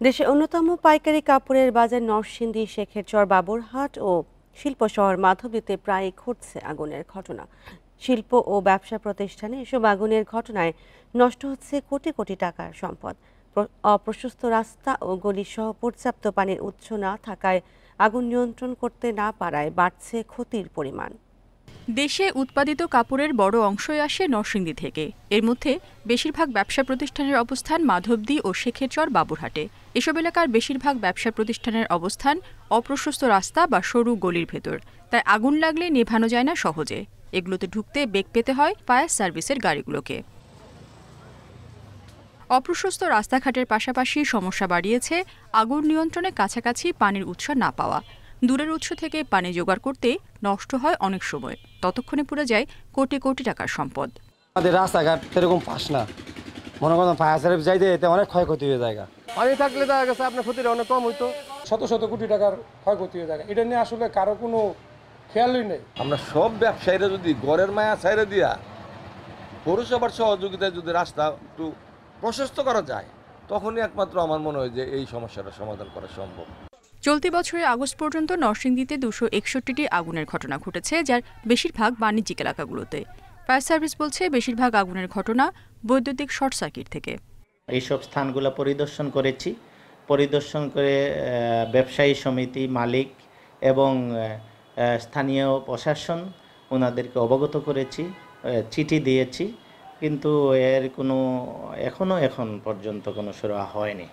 দেশে অন্যতম পাইকারি কাপড়ের বাজার নরসিংদী, শেখেরচর, বাবুরহাট ও শিল্প শহর মাধবদীতে প্রায় ঘটছে আগুনের ঘটনা। শিল্প ও ব্যবসা প্রতিষ্ঠানে এসব আগুনের ঘটনায় নষ্ট হচ্ছে কোটি কোটি টাকার সম্পদ। অপ্রশস্ত রাস্তা ও গলি সহ পর্যাপ্ত পানির উৎস না থাকায় আগুন নিয়ন্ত্রণ করতে না পারায় বাড়ছে ক্ষতির পরিমাণ। দেশে উৎপাদিত কাপড়ের বড় অংশই আসে নরসিংদী থেকে। এর মধ্যে বেশিরভাগ ব্যবসা প্রতিষ্ঠানের অবস্থান মাধবদী ও শেখেরচর, বাবুরহাটে। এসব এলাকার বেশিরভাগ ব্যবসা প্রতিষ্ঠানের অবস্থান অপ্রশস্ত রাস্তা বা সরু গলির ভেতর, তাই আগুন লাগলে নেভানো যায় না সহজে। এগুলোতে ঢুকতে বেগ পেতে হয় ফায়ার সার্ভিসের গাড়িগুলোকে। অপ্রশস্ত রাস্তাঘাটের পাশাপাশি সমস্যা বাড়িয়েছে আগুন নিয়ন্ত্রণে কাছাকাছি পানির উৎস না পাওয়া। দূরের উৎস থেকে পানি জোগাড় করতে নষ্ট হয় অনেক সময়, ততক্ষণে পুড়ে যায় কোটি কোটি টাকার সম্পদ। আমাদের রাস্তাঘাট এরকম পাস না, মনে করেন ফায়ার সার্ভিস যাইতে এতে অনেক ক্ষয়ক্ষতি হয়ে যায়। পানি থাকলে দেখা গেছে আপনার ক্ষতিটা অনেক কম হইতো। শত শত কোটি টাকার ক্ষয়ক্ষতি হয়ে যায়, এটা নিয়ে আসলে কারো কোনো খেয়ালই নেই। আমরা সব ব্যবসায়ীরা যদি গড়ের মায়া ছাইরা দিয়া পৌরসভার সহযোগিতায় যদি রাস্তা একটু প্রশস্ত করা যায়, তখনই একমাত্র আমার মনে হয় যে এই সমস্যাটা সমাধান করা সম্ভব। চলতি বছরের আগস্ট পর্যন্ত নরসিংদীতে 261টি আগুনের ঘটনা ঘটেছে, যার বেশিরভাগ বাণিজ্যিক এলাকাগুলোতে। ফায়ার সার্ভিস বলছে বেশিরভাগ আগুনের ঘটনা বৈদ্যুতিক শর্ট সার্কিট থেকে। এইসব স্থানগুলো পরিদর্শন করে ব্যবসায়ী সমিতি, মালিক এবং স্থানীয় প্রশাসন ওনাদেরকে অবগত করেছি, চিঠি দিয়েছি, কিন্তু এর কোনো এখন পর্যন্ত কোনো সুরাহা হয়নি।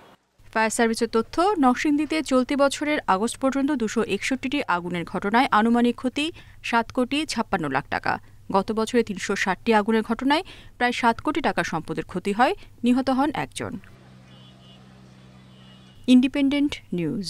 ফায়ার সার্ভিসের তথ্য, নরসিংদীতে চলতি বছরের আগস্ট পর্যন্ত 261টি আগুনের ঘটনায় আনুমানিক ক্ষতি 7,56,00,000 টাকা। গত বছরে 360টি আগুনের ঘটনায় প্রায় 7 কোটি টাকার সম্পদের ক্ষতি হয়, নিহত হন একজন। Independent news.